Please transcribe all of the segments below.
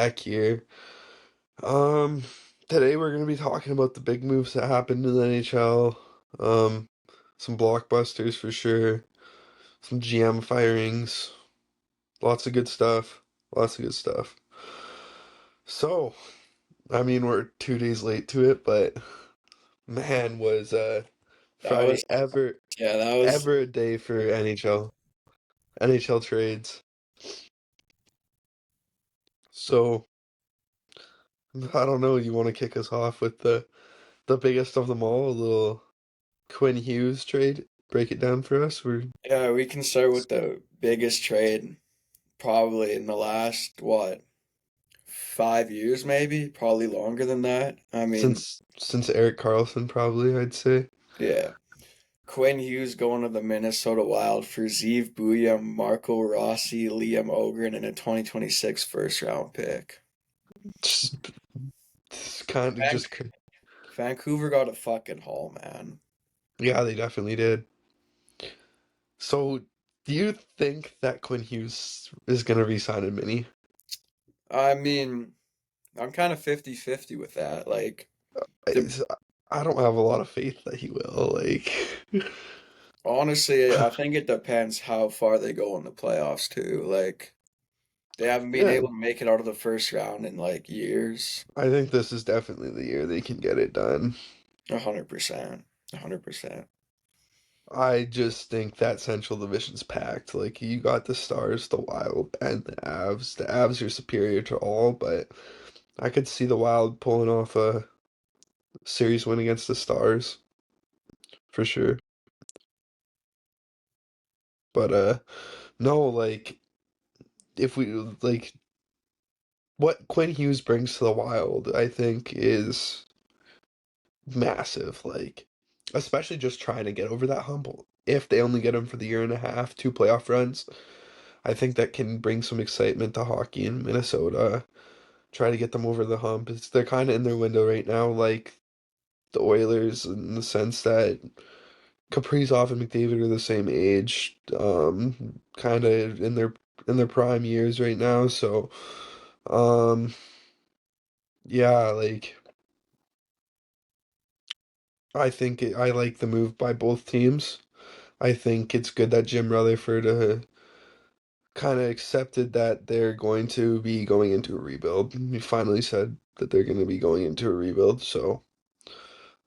back here. Um, Today we're gonna be talking about the big moves that happened in the NHL. Um, some blockbusters for sure. Some GM firings. Lots of good stuff. Lots of good stuff. So, I mean, we're 2 days late to it, but man, was That Friday was that was ever a day for NHL trades. So, I don't know. You want to kick us off with the biggest of them all, a little Quinn Hughes trade? Break it down for us. yeah, we can start with the biggest trade probably in the last 5 years maybe, probably longer than that. I mean, Since Eric Carlson, probably, I'd say. yeah. Quinn Hughes going to the Minnesota Wild for Zeev Buya, Marco Rossi, Liam Ogren, and a 2026 first round pick. Just, it's kind of Van- just Vancouver got a fucking haul, man. yeah, they definitely did. So, do you think that Quinn Hughes is gonna re-sign in Mini? I mean, I'm kind of 50-50 with that. Like, the It's- I don't have a lot of faith that he will. Like, honestly, I think it depends how far they go in the playoffs too. Like, they haven't been yeah, able to make it out of the first round in like years. I think this is definitely the year they can get it done. 100%. 100%. I just think that Central Division's packed. Like you got the Stars, the Wild, and the Avs. The Avs are superior to all, but I could see the Wild pulling off a series win against the Stars for sure. But no, like if we like what Quinn Hughes brings to the Wild, I think is massive. Like especially just trying to get over that humble. If they only get him for the year and a half, two playoff runs, I think that can bring some excitement to hockey in Minnesota. Try to get them over the hump. They're kind of in their window right now, like the Oilers, in the sense that Kaprizov and McDavid are the same age, kind of in their prime years right now. So, um, yeah, like I like the move by both teams. I think it's good that Jim Rutherford kind of accepted that they're going to be going into a rebuild. He finally said that they're going to be going into a rebuild. So,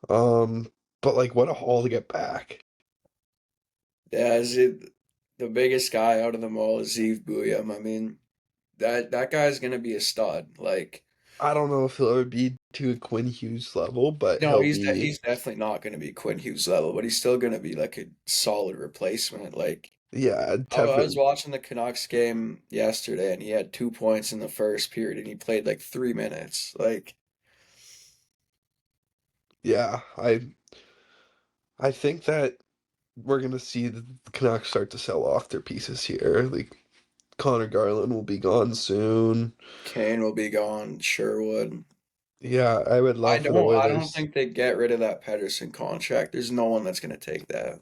um, but like, what a haul to get back. Yeah, is it the biggest guy out of them all is Zeev Buium. I mean, that guy's gonna be a stud. Like, I don't know if he'll ever be to a Quinn Hughes level, but no, he'll be, he's definitely not gonna be Quinn Hughes level, but he's still gonna be like a solid replacement. Like, yeah, I was definitely. watching the Canucks game yesterday, and he had 2 points in the first period, and he played like 3 minutes. Like, Yeah, I think that we're gonna see the Canucks start to sell off their pieces here. Like Connor Garland will be gone soon. Kane will be gone, Sherwood. Yeah, I would love for the I don't Oilers. think they get rid of that Pedersen contract. There's no one that's gonna take that.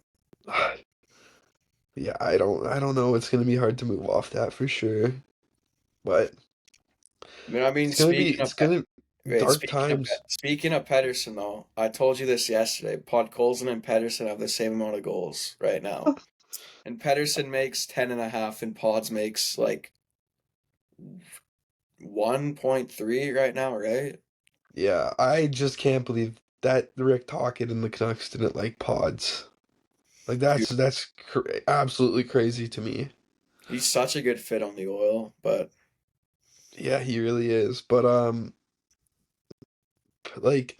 Yeah, I don't know. It's gonna be hard to move off that for sure. But I mean, it's gonna dark times. Speaking of Pedersen though, I told you this yesterday. Podkolzin and Pedersen have the same amount of goals right now. And Pedersen makes 10 and a half, and Pods makes like 1.3 right now, right? Yeah, I just can't believe that Rick Tocchet and the Canucks didn't like pods. Like Dude, absolutely crazy to me. he's such a good fit on the oil, but Yeah, he really is. But like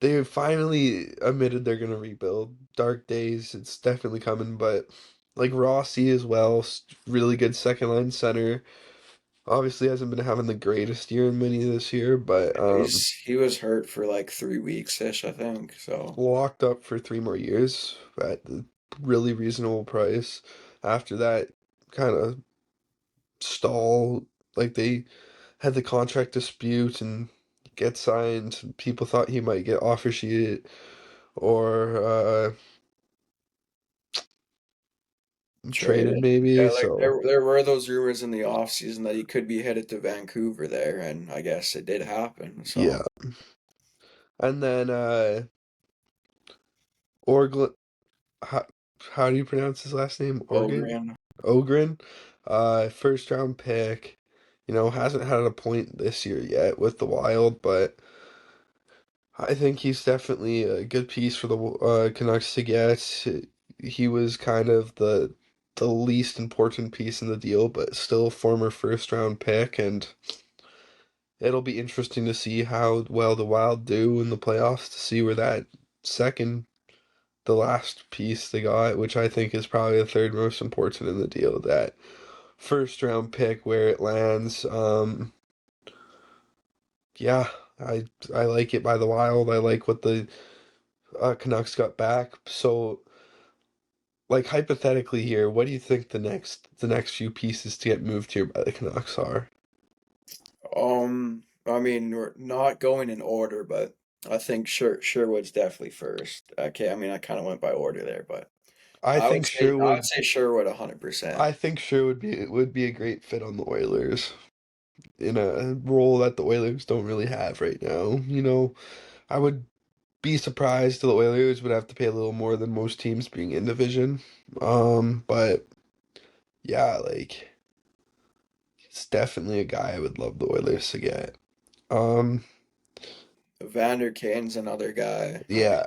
they finally admitted they're gonna rebuild. Dark days, it's definitely coming. But like Rossi as well, really good second line center. Obviously hasn't been having the greatest year in many this year, but he was hurt for like 3 weeks ish, I think. So locked up for 3 more years at a really reasonable price. After that, kind of stall. Like they had the contract dispute and get signed. People thought he might get offer sheeted or traded traded. maybe. Yeah, like So there were those rumors in the offseason that he could be headed to Vancouver there, and I guess it did happen. yeah, So and then Orgl how, how do you pronounce his last name? Organ? Ogren. Ogren, first round pick. You know, hasn't had a point this year yet with the Wild, but I think he's definitely a good piece for the Canucks to get. He was kind of the least important piece in the deal, but still former first round pick, and it'll be interesting to see how well the Wild do in the playoffs to see where that second, the last piece they got, which I think is probably the third most important in the deal, that first round pick where it lands. Yeah, I like it by the Wild. I like what the Canucks got back. So, like hypothetically here, what do you think the next few pieces to get moved here by the Canucks are? I mean, we're not going in order, but I think Sherwood's definitely first. Okay, I mean, I kind of went by order there, but I think I would Sherwood. say Sherwood 100%. I think Sherwood would be a great fit on the Oilers in a role that the Oilers don't really have right now. You know, I would be surprised the Oilers would have to pay a little more than most teams being in division. But yeah, like it's definitely a guy I would love the Oilers to get. Um, Vander Kane's another guy. I mean, yeah,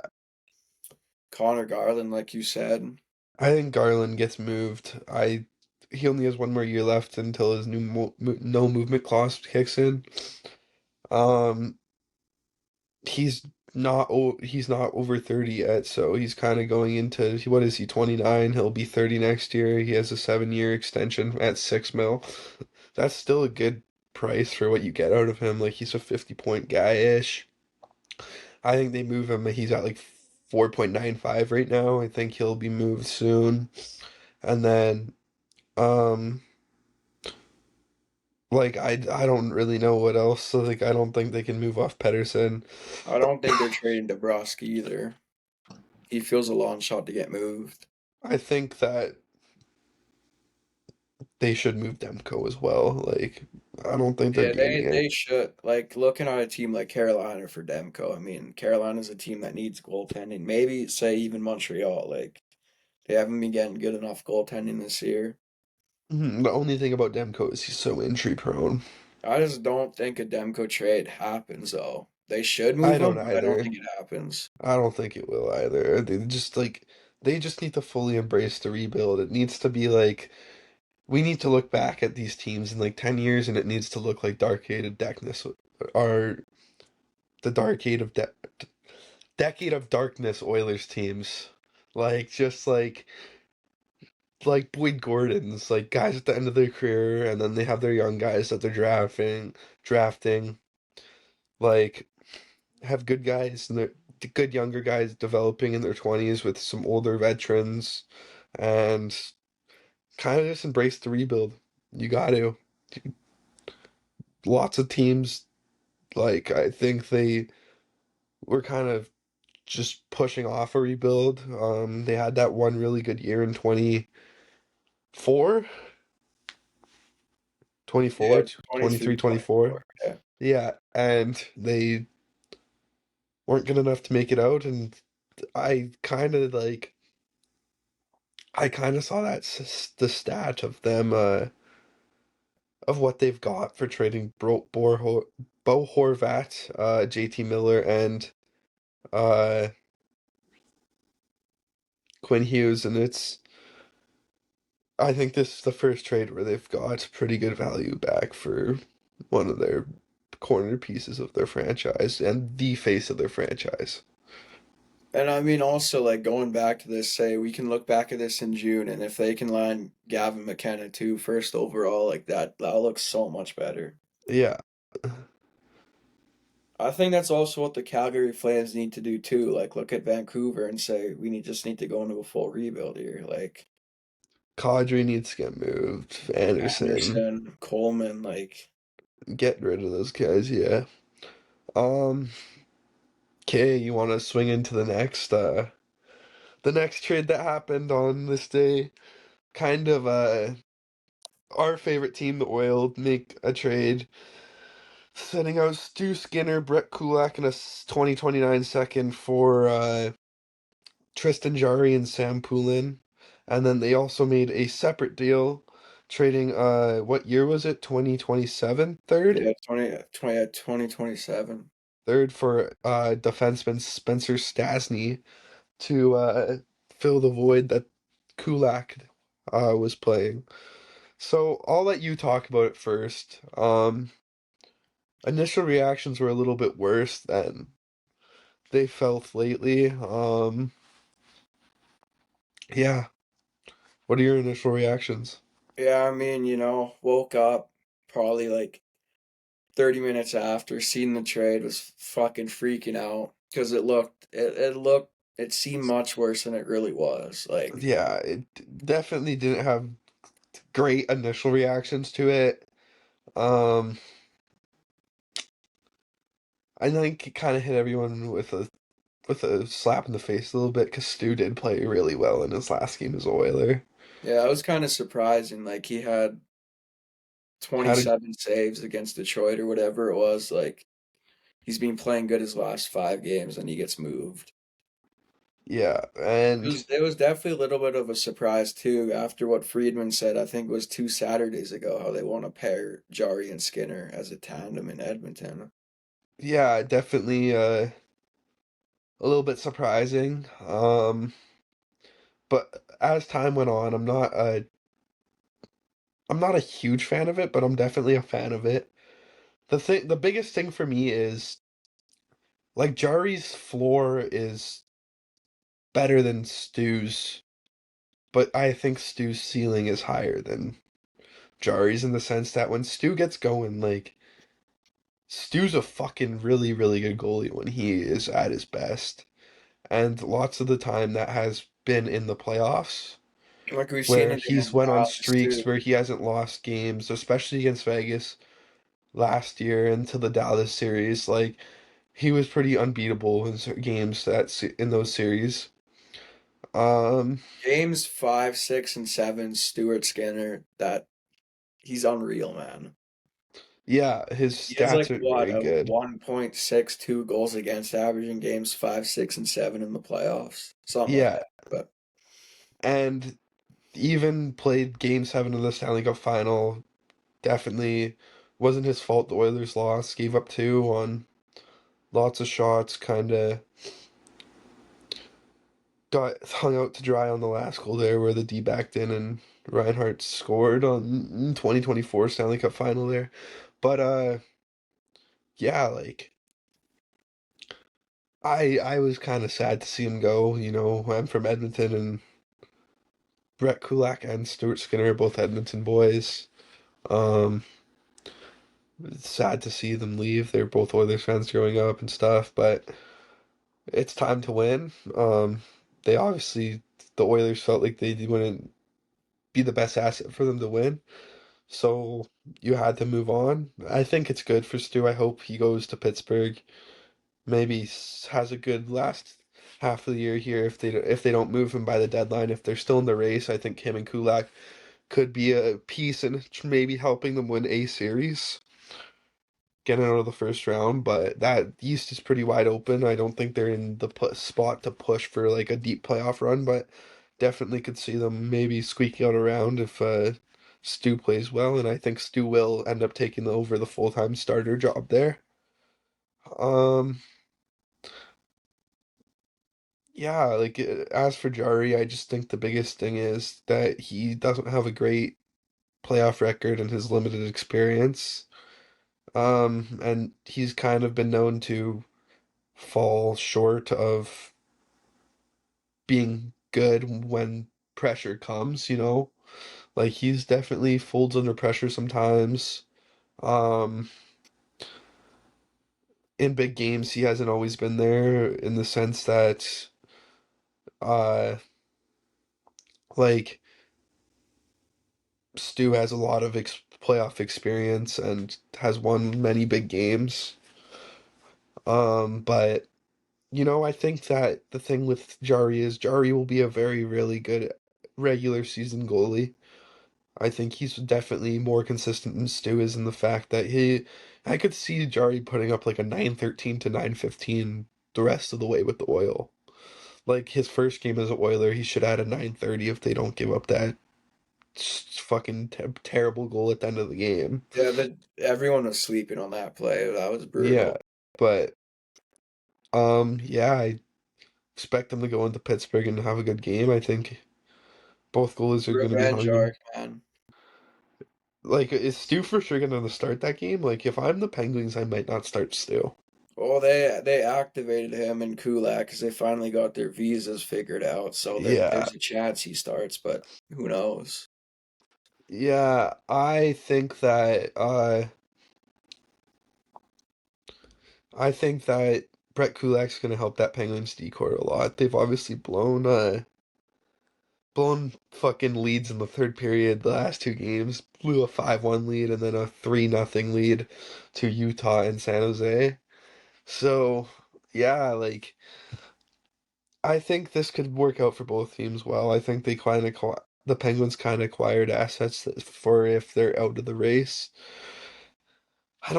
Connor Garland, like you said. I think Garland gets moved. He only has one more year left until his new no movement clause kicks in. Um, he's not over 30 yet, so he's kind of going into what is he, 29? He'll be 30 next year. He has a 7-year extension at 6 mil. That's still a good price for what you get out of him. Like he's a 50-point guy-ish. I think they move him. He's at like 4.95 right now. I think he'll be moved soon. And then um like I don't really know what else. So like I don't think they can move off Pedersen. I don't think they're trading DeBrusque either. He feels a long shot to get moved. I think that they should move Demko as well. Like I don't think they're Yeah, beating it. they should like looking at a team like Carolina for Demko. I mean, Carolina's a team that needs goaltending. Maybe say even Montreal. Like they haven't been getting good enough goaltending this year. The only thing about Demko is he's so injury prone. I just don't think a Demko trade happens though. They should I move don't him, but I don't either. think it happens. I don't think it will either. They just need to fully embrace the rebuild. It needs to be like we need to look back at these teams in like 10 years and it needs to look like or the decade of darkness Oilers teams. Like just like Boyd Gordon's, like guys at the end of their career and then they have their young guys that they're drafting like have good guys and they're good younger guys developing in their 20s with some older veterans and kind of just embrace the rebuild. You got to. Lots of teams, like, I think they were kind of just pushing off a rebuild. They had that one really good year in 24, Yeah, 24, 23, 23, 24. 24. Yeah. Yeah, and they weren't good enough to make it out. And I kind of like, I kind of saw the stat of them, of what they've got for trading Bo Horvat, JT Miller, and uh, Quinn Hughes, and I think this is the first trade where they've got pretty good value back for one of their corner pieces of their franchise and the face of their franchise. And I mean, also like going back to this, say we can look back at this in June, and if they can line Gavin McKenna too, first overall, like that looks so much better. Yeah, I think that's also what the Calgary Flames need to do too. Like look at Vancouver and say we just need to go into a full rebuild here. Like Kadri needs to get moved. Anderson, Anderson, Coleman, like get rid of those guys. Yeah. Um. Okay, you want to swing into the next trade that happened on this day? kind of our favorite team, the Oil, make a trade, sending out Stu Skinner, Brett Kulak, and a 2029 second for Tristan Jarry and Sam Poulin. And then they also made a separate deal, trading what year was it? 2027 third? Yeah, 2027. Third for defenseman Spencer Stastney to fill the void that Kulak was playing. So I'll let you talk about it first. Initial reactions were a little bit worse than they felt lately. Yeah. What are your initial reactions? Yeah, I mean, woke up probably like 30 minutes after, seen the trade, was fucking freaking out because it seemed much worse than it really was. Like, Yeah, it definitely didn't have great initial reactions to it. Um, I think it kind of hit everyone with a slap in the face a little bit because Stu did play really well in his last game as a Oiler. yeah, it was kind of surprising. Like, he had Had a 27 saves against Detroit or whatever it was. Like, he's been playing good his last 5 games and he gets moved. Yeah, It and was it was definitely a little bit of a surprise too, after what Friedman said, I think it was 2 Saturdays ago, how they want to pair Jari and Skinner as a tandem in Edmonton. yeah, definitely a little bit surprising. But as time went on, I'm not a huge fan of it, but I'm definitely a fan of it. The biggest thing for me is like Jari's floor is better than Stu's, but I think Stu's ceiling is higher than Jari's in the sense that when Stu gets going, like Stu's a fucking really, really good goalie when he is at his best. And lots of the time that has been in the playoffs Like we've seen where it he's against went on Dallas streaks too. where he hasn't lost games, especially against Vegas last year into the Dallas series. Like he was pretty unbeatable in games in those series. Um, Games 5, 6, and 7, Stuart Skinner, that he's unreal, man. yeah, his He has stats like are what, very a good. 1.62 goals against average in games 5, 6, and 7 in the playoffs. Something like Yeah, that. But and even played Game 7 of the Stanley Cup Final. Definitely wasn't his fault the Oilers lost. Gave up two on lots of shots, kind of got hung out to dry on the last goal there where the D backed in and Reinhardt scored on 2024 Stanley Cup Final there. But yeah, like I was kind of sad to see him go. You know, I'm from Edmonton and Brett Kulak and Stuart Skinner are both Edmonton boys. Um, it's sad to see them leave. They're both Oilers fans growing up and stuff, but it's time to win. They obviously the Oilers felt like they wouldn't be the best asset for them to win, so you had to move on. I think it's good for Stu. I hope he goes to Pittsburgh. Maybe has a good last half of the year here if they don't move him by the deadline. If they're still in the race, I think him and Kulak could be a piece in maybe helping them win a series, getting out of the first round. But that East is pretty wide open. I don't think they're in the spot to push for like a deep playoff run, but definitely could see them maybe squeaking out around if Stu plays well, and I think Stu will end up taking over the full-time starter job there. Um, yeah, like as for Jari, I just think the biggest thing is that he doesn't have a great playoff record and his limited experience. And he's kind of been known to fall short of being good when pressure comes, you know? Like he's definitely folds under pressure sometimes. Um, in big games, he hasn't always been there in the sense that, uh, like Stu has a lot of playoff experience and has won many big games. But you know, I think that the thing with Jari is Jari will be a very, really good, regular season goalie. I think he's definitely more consistent than Stu is in the fact that I could see Jarry putting up like a 913 to 915 the rest of the way with the Oil. Like his first game as an Oiler, he should add a 930 if they don't give up that fucking terrible goal at the end of the game. Yeah, everyone was sleeping on that play. That was Yeah, brutal. but yeah, I expect them to go into Pittsburgh and have a good game. I think both goalies are going to be Revenge hungry. arc, man. Like, is Stu for sure going to start that game? Like, if I'm the Penguins, I might not start Stu. Well, they activated him and Kulak because they finally got their visas figured out. So Yeah, there's a chance he starts, but who knows? yeah, I think that Brett Kulak's going to help that Penguins decor a lot. They've obviously blown fucking leads in the third period the last two games. Blew a 5-1 lead and then a 3-0 lead to Utah and San Jose. So, yeah, like I think this could work out for both teams well. I think the Penguins kind of acquired assets for if they're out of the race. I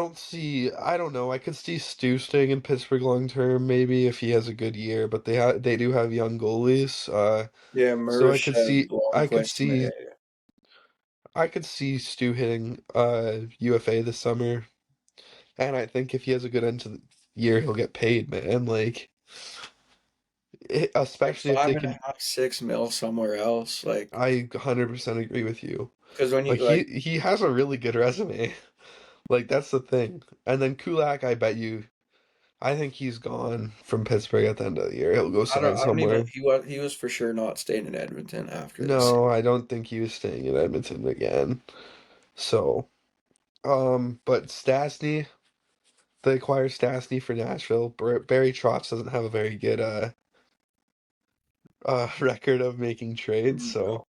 don't know. I could see Stu staying in Pittsburgh long term, maybe if he has a good year, but they do have young goalies. Yeah, So Mersh, Blomqvist, I could see Stu hitting UFA this summer, and I think if he has a good end to the year, he'll get paid, man. Like, like especially if five they and a can. half, 6 mil somewhere else. Like, I 100% agree with you. because when you Like like, he has a really good resume. Like that's the thing. And then Kulak, I think he's gone from Pittsburgh at the end of the year. He'll go sign I don't even somewhere. he was for sure not staying in Edmonton after this. No, I don't think he was staying in Edmonton again. So, but Stastney, they acquired Stastney for Nashville. Barry Trotz doesn't have a very good record of making trades, so No.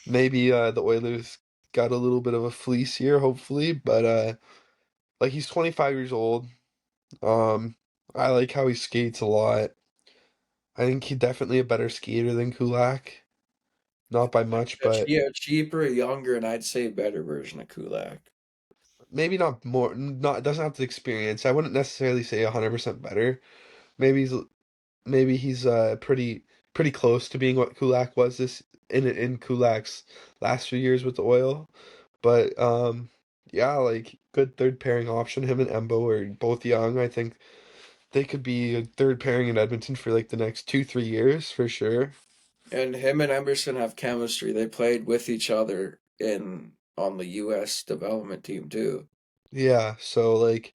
maybe the Oilers got a little bit of a fleece here, hopefully. But like he's 25 years old. Um, I like how he skates a lot. I think he's definitely a better skater than Kulak. Not by much, but A cheaper, younger, and I'd say better version of Kulak. maybe not more. Not doesn't have the experience. I wouldn't necessarily say 100% better. Maybe he's maybe he's pretty close to being what Kulak was this in Kulak's last few years with the Oil. But yeah, like good third pairing option. Him and Embo are both young. I think they could be a third pairing in Edmonton for like the next 2-3 years for sure. And him and Emerson have chemistry. They played with each other in on the U.S. development team too. Yeah, so like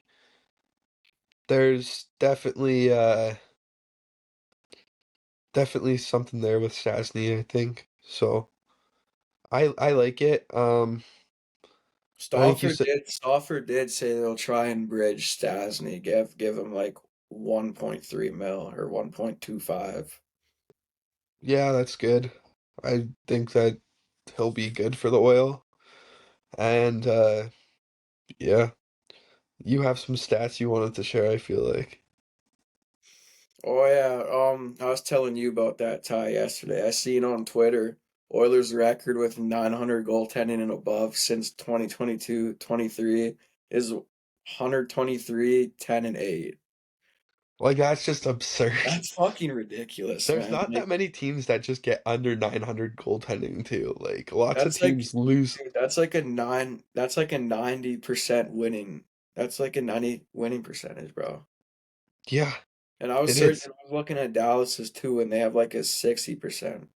there's definitely something there with Stastny, I think. So I like it. I think you said Stauffer did say they'll try and bridge Stasny, give him like 1.3 mil or 1.25. yeah, that's good. I think that he'll be good for the Oil. And yeah, you have some stats you wanted to share, I feel like. Oh yeah, I was telling you about that tie yesterday. I seen on Twitter Oilers' record with 900 goaltending and above since 2022-23 is 123, 10 and 8. Like that's just absurd. That's fucking ridiculous, There's man. not that Like many teams that just get under 900 goaltending too. Like lots of that's like teams lose. dude, that's like a 90% winning. That's like a 90 winning percentage, bro. Yeah, And I was it searching, is. I was looking at Dallas's too, and they have like a 60%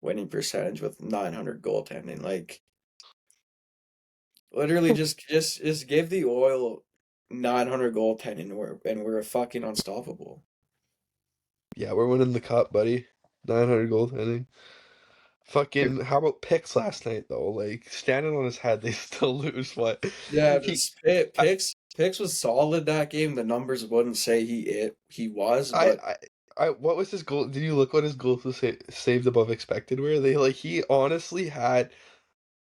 winning percentage with 900 goaltending. Like literally just give the Oil 900 goaltending and we're fucking unstoppable. Yeah, we're winning the cup, buddy. 900 goaltending. Fucking, how about picks last night though? Like standing on his head, they still lose. What? Yeah, He, I, Picks was solid that game. The numbers wouldn't say he was, I, but what was his goal? Did you look what his goals to saved above expected were? They like he honestly had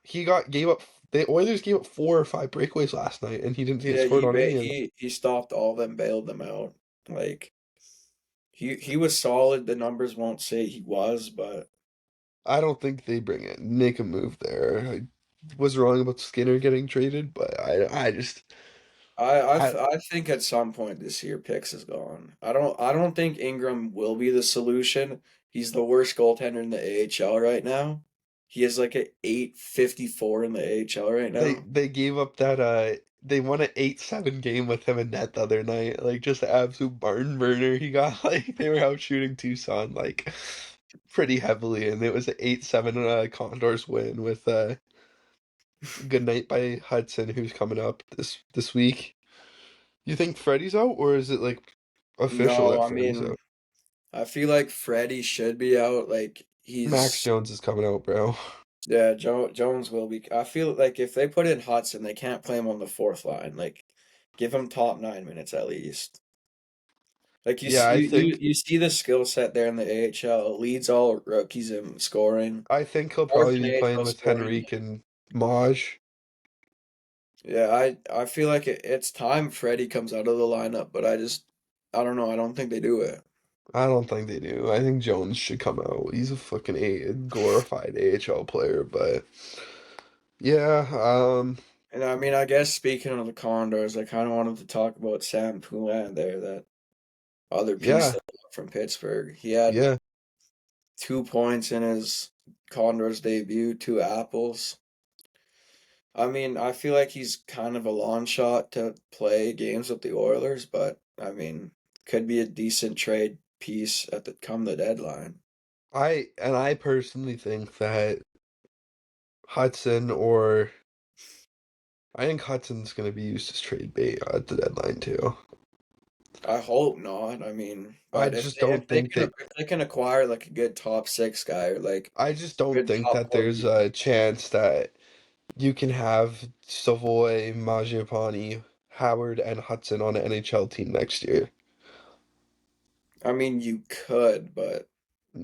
he got gave up. The Oilers gave up 4 or 5 breakaways last night, and he didn't get yeah, scored on any of them. he stopped all of them, bailed them out. Like he was solid. The numbers won't say he was, but I don't think they make a move there. I was wrong about Skinner getting traded, but I just I I think at some point this year Picks is gone. I don't think Ingram will be the solution. He's the worst goaltender in the AHL right now. He has like a 854 in the AHL right now. they gave up that they won an 8-7 game with him in net the other night. Like just an absolute barn burner. He got like they were out shooting Tucson like pretty heavily, and it was an 8-7 Condors win with good night by Hudson, who's coming up this week. You think Freddie's out, or is it like official No, that I Freddie's mean out? I feel like Freddie should be out. Like Max he's Jones is coming out, bro. yeah, Jones will be. I feel like if they put in Hudson, they can't play him on the fourth line. Like give him top 9 minutes at least. Like Yeah, you see the skill set there in the AHL. Leads all rookies in scoring. I think he'll Fourth probably in be playing AHL with scoring. Henrique and Maj. Yeah, I feel like it's time Freddie comes out of the lineup, but I don't know. I don't think they do it. I don't think they do. I think Jones should come out. He's a fucking glorified AHL player, but yeah, And I mean, I guess speaking of the Condors, I kind of wanted to talk about Sam Poulin there, that other piece yeah, that from Pittsburgh. He had yeah. 2 points in his Condors debut, two apples. I mean, I feel like he's kind of a long shot to play games with the Oilers, but I mean, could be a decent trade piece at the come the deadline. I personally think that Hudson or I think Hudson's gonna be used as trade bait at the deadline too. I hope not. I mean, I but if just they if don't they think can that if they can acquire like a good top six guy or like I just don't good think top that four there's D, a chance that you can have Savoy, Mangiapane, Howard, and Hudson on an NHL team next year. I mean, you could, but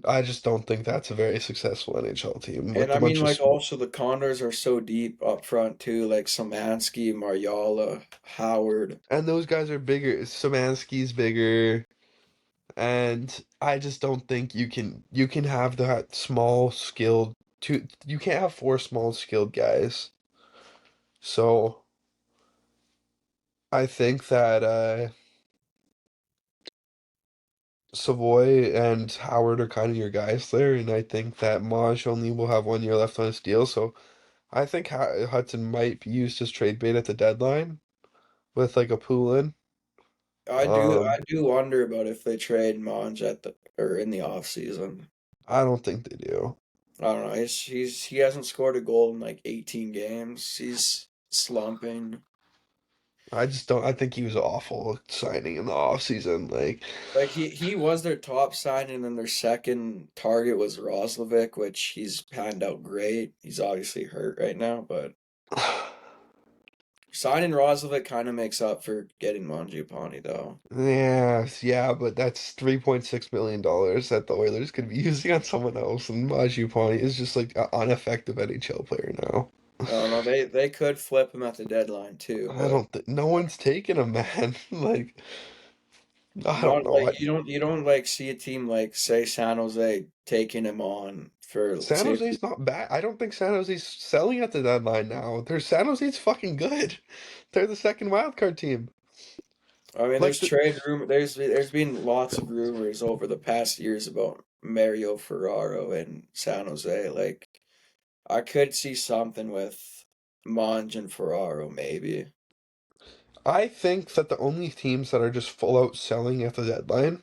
I just don't think that's a very successful NHL team and with I a mean bunch of like also the Condors are so deep up front too, like Samansky, Marjala, Howard. and those guys are bigger. Szymanski's bigger, and I just don't think you can have that small skilled two. You can't have four small skilled guys. So I think that Savoy and Howard are kind of your guys there, and I think that Maj only will have 1 year left on his deal. So I think Hudson might be used as trade bait at the deadline with like a Poulin. I Um, do wonder about if they trade Monge at the or in the off season. I don't think they do. I don't know. He hasn't scored a goal in like 18 games. He's slumping. I just don't. I think he was awful signing in the offseason. Like, Like he was their top signing, and then their second target was Roslovic, which he's panned out great. He's obviously hurt right now, but signing Roslovic kind of makes up for getting Mangiapane though. yeah, yeah, but that's $3.6 million that the Oilers could be using on someone else, and Majupani is just like an ineffective NHL player now. I don't know. They could flip him at the deadline too, I but don't think no one's taking him, man. Like, I don't not know. like you don't like see a team like say San Jose taking him on for San safety. Jose's not bad. I don't think San Jose's selling at the deadline now. San Jose's fucking good. They're the second wildcard team. I mean, Like there's the trade room. There's been lots of rumors over the past years about Mario Ferraro and San Jose. Like, I could see something with Monge and Ferraro, maybe. I think that the only teams that are just full out selling at the deadline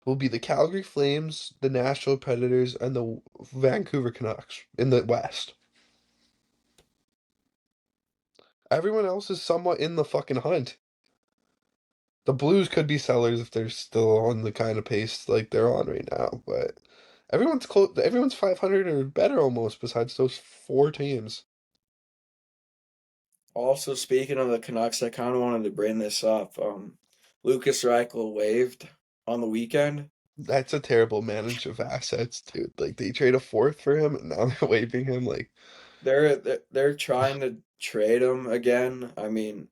will be the Calgary Flames, the Nashville Predators, and the Vancouver Canucks in the West. Everyone else is somewhat in the fucking hunt. The Blues could be sellers if they're still on the kind of pace like they're on right now, but everyone's close. Everyone's 500 or better almost, besides those four teams. Also, speaking of the Canucks, I kind of wanted to bring this up. Lucas Reichel waived on the weekend. That's a terrible manage of assets, dude. Like they trade a fourth for him, and now they're waiving him. Like, They're trying to trade him again. I mean,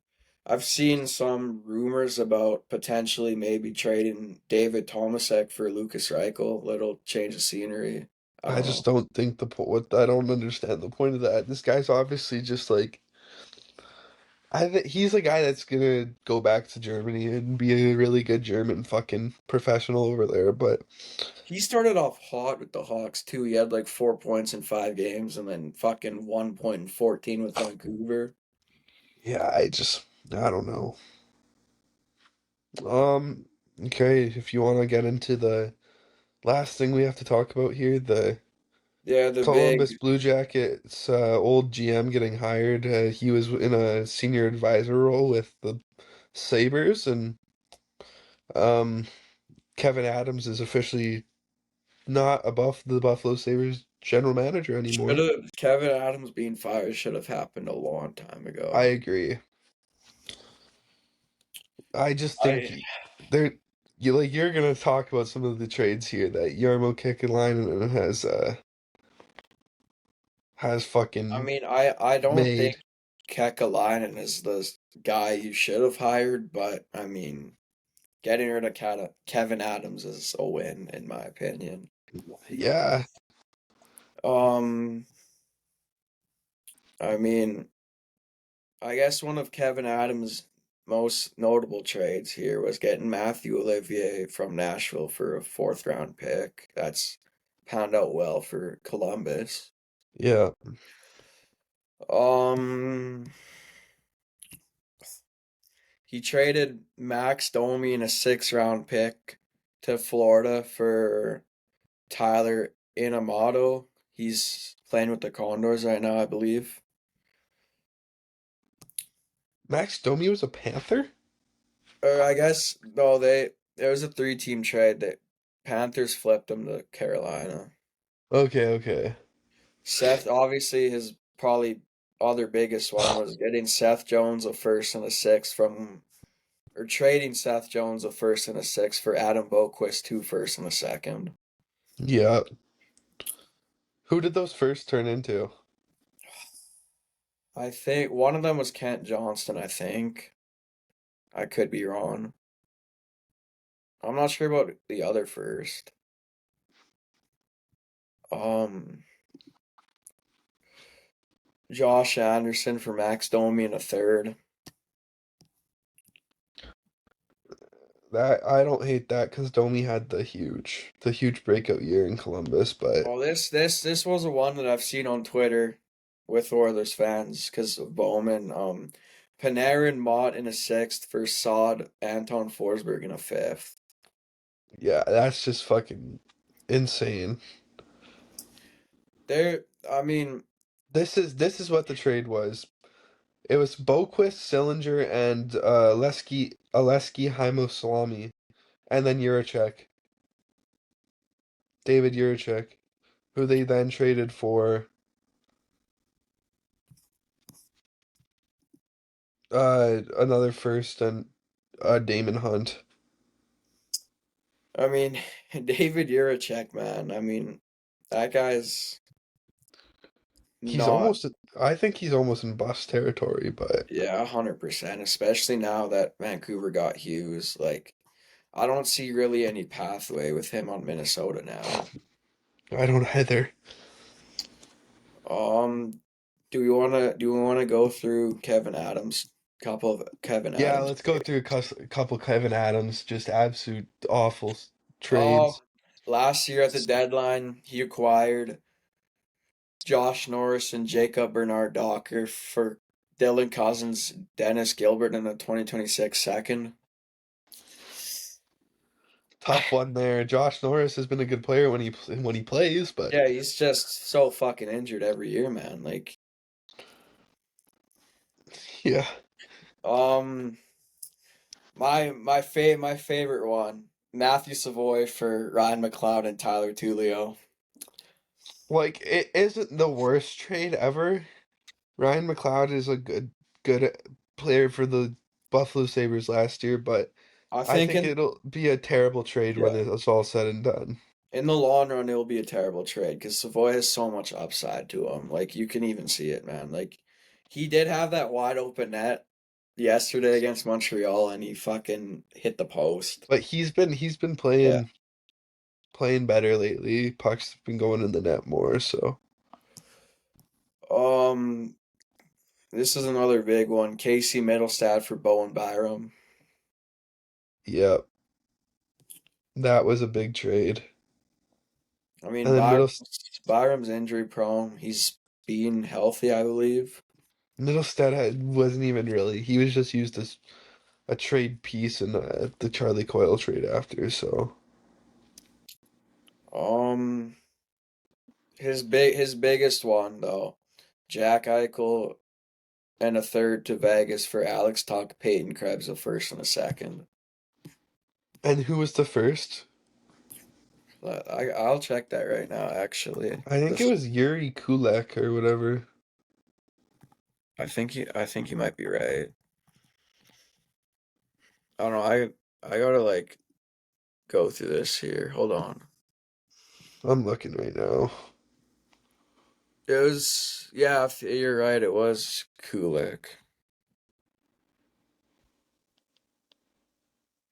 I've seen some rumors about potentially maybe trading David Tomasek for Lucas Reichel. Little change of scenery. I I don't just know. don't think what I don't understand the point of that. This guy's obviously just like I think he's a guy that's gonna go back to Germany and be a really good German fucking professional over there. But He started off hot with the Hawks too. He had like 4 points in 5 games and then fucking 1 point in 14 with Vancouver. yeah, I don't know. Um, okay, if you want to get into the last thing we have to talk about here, the Yeah, the Columbus big Blue Jackets old GM getting hired. He was in a senior advisor role with the Sabres, and um, Kevyn Adams is officially not above the Buffalo Sabres general manager should anymore. have Kevyn Adams being fired should have happened a long time I ago. agree. I just think I there you're gonna talk about some of the trades here that Jarmo Kekalainen has I fucking mean I don't think made. Kekalainen is the guy you should have hired, but I mean getting rid of Kevyn Adams is a win in my opinion. Yeah, Um, I mean, I guess one of Kevyn Adams' most notable trades here was getting Matthew Olivier from Nashville for a fourth round pick. That's panned out well for Columbus. yeah. Um, he traded Max Domi and a 6th round pick to Florida for Tyler Inamoto. He's playing with the Condors right now, I believe. Max Domi was a Panther? Or I guess no, they there was a 3-team trade that Panthers flipped them to Carolina. Okay, okay. Seth, obviously, his probably other biggest one was getting Seth Jones a first and a sixth from, or trading Seth Jones a first and a sixth for Adam Boquist 2 firsts and a second. Yeah. Who did those first turn into? I think one of them was Kent Johnston. I think I could be wrong. I'm not sure about the other first. Um, Josh Anderson for Max Domi in a third. That I don't hate that because Domi had the huge breakout year in Columbus, but Oh, this was a one that I've seen on Twitter with Oilers fans because of Bowman. Panarin Mott in a sixth for Sod Anton Forsberg in a fifth. yeah, that's just fucking insane. There, I mean, This is what the trade was. It was Boquist, Sillinger, and Aleski Haimosalami, and then Juracek, David Juracek, who they then traded for another first and Damon Hunt. I mean, David Jiricek, man. I mean, that guy's He's not, almost I think he's almost in bust territory, but yeah, 100%. Especially now that Vancouver got Hughes. Like, I don't see really any pathway with him on Minnesota now. I don't either. Um, do we wanna go through Kevyn Adams? Couple of Kevyn Yeah, Adams. let's go through a couple Kevin Adams, just absolute awful Oh, trades. last year at the deadline, he acquired Josh Norris and Jacob Bernard Docker for Dylan Cousins, Dennis Gilbert, and a 2026 second. Tough one there. Josh Norris has been a good player when he plays, but Yeah, he's just so fucking injured every year, man. Like, yeah, um, my favorite one, Matthew Savoy for Ryan McLeod and Tyler Tullio. like it isn't the worst trade ever. Ryan McLeod is a good player for the Buffalo Sabres last year, but I I think think in it'll be a terrible trade when yeah, it's all said and done. in the long run, it will be a terrible trade because Savoy has so much upside to him. Like you can even see it, man. Like he did have that wide open net yesterday against Montreal, and he fucking hit the post. But he's been Yeah, playing better lately. Puck's been going in the net more, so Um, this is another big one. Casey Middlestad for Bowen Byram. yeah, that was a big trade. I mean, And then Byram's injury prone. He's being healthy, I believe. Wasn't even really. He was just used as a trade piece in the Charlie Coyle trade after. So Um, his biggest one though, Jack Eichel and a third to Vegas for Alex Tuch, Peyton Krebs, a first and a second. and who was the first? I'll check that right now. Actually, I think it this was Yuri Kulak or whatever. I think you might be right. I don't know. I gotta like go through this here. Hold on. I'm looking right now. It was yeah. You're right. It was Kulik.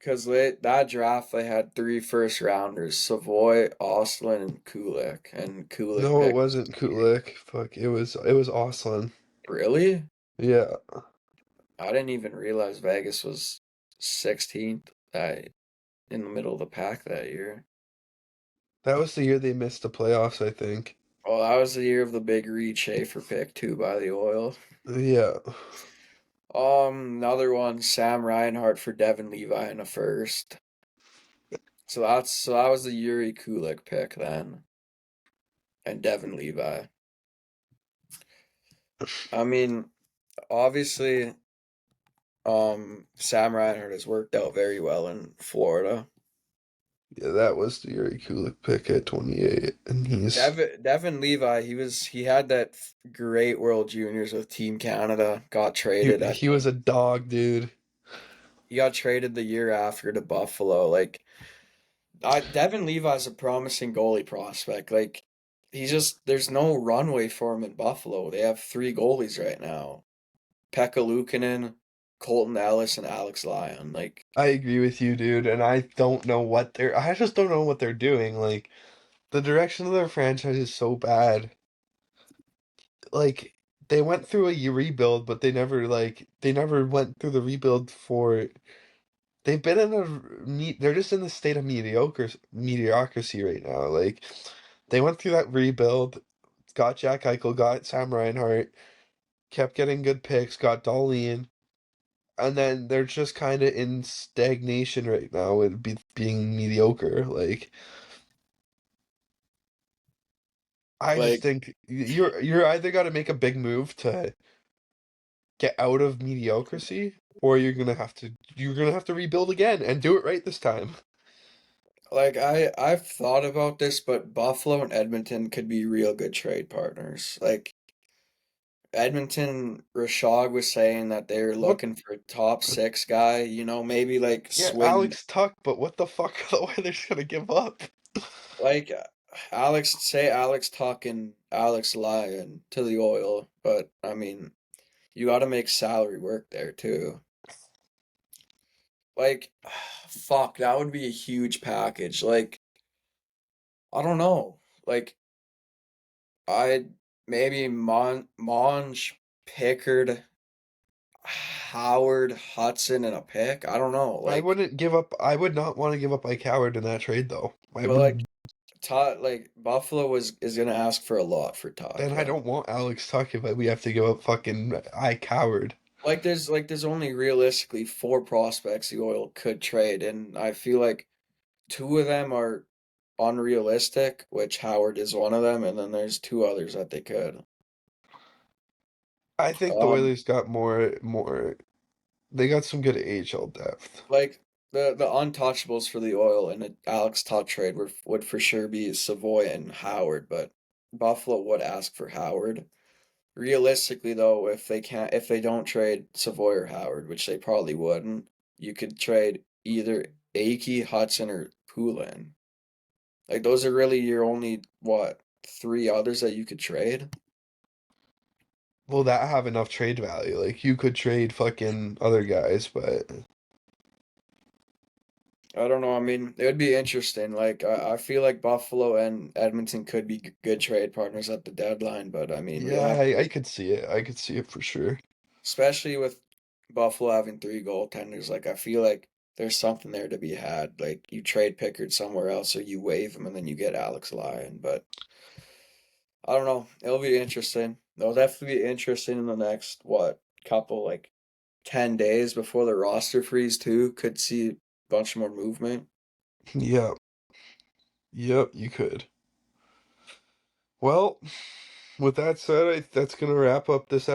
Because that draft, they had three first rounders: Savoy, Ostlin, and Kulik. And Kulik No, it picked. wasn't Kulak. Fuck, it was Oslan. Really? Yeah, I didn't even realize Vegas was 16th in the middle of the pack that year. that was the year they missed the playoffs, I think. Well, that was the year of the big Reed Schaefer pick too by the Oil. Yeah, Another one, Sam Reinhart for Devin Levi in a first. So that was the Yuri Kulik pick then, and Devin Levi. I mean, obviously, Sam Reinhart has worked out very well in Florida. yeah, that was the Yuri Kulik pick at 28, and Devin Levi, he had that great World Juniors with Team Canada. Got he traded, I he was think. a dog, dude. He got traded the year after to Buffalo. Like, Devin Levi's a promising goalie prospect. Like, there's no runway for him in Buffalo. They have three goalies right now: Pekka Luukkonen, Colton Ellis, and Alex Lyon. Like, I agree with you, dude, and I just don't know what they're doing. Like the direction of their franchise is so bad. Like they went through a rebuild, but they never went through the rebuild for. They've been in they're just in the state of mediocrity right now. Like they went through that rebuild, got Jack Eichel, got Sam Reinhart, kept getting good picks, got Darlene, and then they're just kind of in stagnation right now with being mediocre. Like I just like think you're either got to make a big move to get out of mediocrity, or you're gonna have to rebuild again and do it right this time. I've thought about this, but Buffalo and Edmonton could be real good trade partners. Like Edmonton, Rashog was saying that they're What? looking for a top six guy. Maybe like Yeah, swing Alex Tuck, but what the fuck are the Oilers gonna give up? like Alex talking Alex Lyon to the Oil, but I mean you got to make salary work there too. Like, fuck, that would be a huge package. Like, I don't know. Like, I'd maybe Monge, Pickard, Howard, Hudson, and a pick. I don't know. Like, I would not want to give up Mike Howard in that trade though. I but like would Todd, like Buffalo is gonna ask for a lot for Tuck Then I then. don't want Alex Tuck if we have to give up fucking Ike Howard. There's only realistically four prospects the Oil could trade, and I feel like two of them are unrealistic, which Howard is one of them, and then there's two others that they could. I think the Um, Oilers got more. They got some good AHL depth. like the untouchables for the Oil and the Alex Tuch trade would for sure be Savoy and Howard, but Buffalo would ask for Howard. Realistically, though, if they don't trade Savoy or Howard, which they probably wouldn't, you could trade either Akey, Hudson, or Poulin. Like those are really your only what three others that you could trade. Will that have enough trade value? Like you could trade fucking other guys, but I don't know. I mean, it would be interesting. Like, I feel like Buffalo and Edmonton could be good trade partners at the deadline, but I mean, we'll Yeah, have to I wait. could see it. I could see it for sure. Especially with Buffalo having three goaltenders. Like, I feel like there's something there to be had. Like, you trade Pickard somewhere else, or you waive him, and then you get Alex Lyon. But I don't know. It'll be interesting. It'll definitely be interesting in the next, what, couple, like, 10 days before the roster freeze, too. Could see a bunch more movement. Yeah. Yep, you could. Well, with that said, that's gonna wrap up this